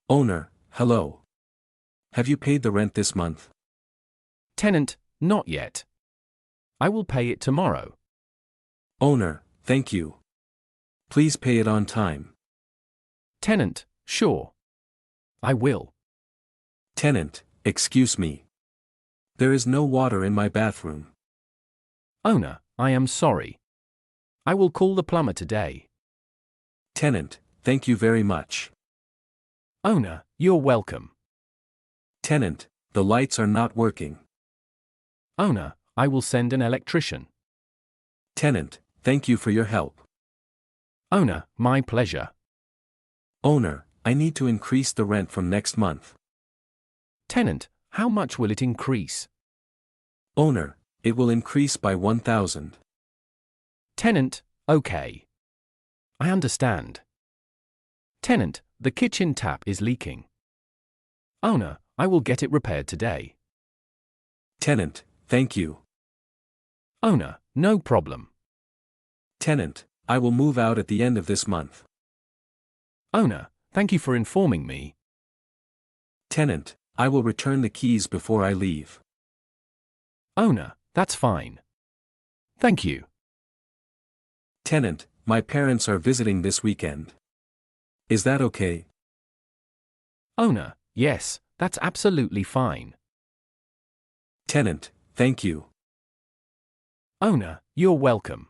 Owner, hello. Have you paid the rent this month? Tenant, not yet. I will pay it tomorrow. Owner, thank you. Please pay it on time. Tenant, sure. I will. Tenant, excuse me. There is no water in my bathroom. Owner, I am sorry. I will call the plumber today. Tenant, thank you very much. Owner, you're welcome. Tenant, the lights are not working. Owner, I will send an electrician. Tenant, thank you for your help. Owner, my pleasure. Owner, I need to increase the rent from next month. Tenant, how much will it increase? Owner, it will increase by 1,000. Tenant, okay. I understand. Tenant, the kitchen tap is leaking. Owner, I will get it repaired today. Tenant, thank you. Owner, no problem. Tenant, I will move out at the end of this month. Owner, thank you for informing me. Tenant, I will return the keys before I leave. Owner, that's fine. Thank you. Tenant, my parents are visiting this weekend. Is that okay? Owner, yes, that's absolutely fine. Tenant, thank you. Owner, you're welcome.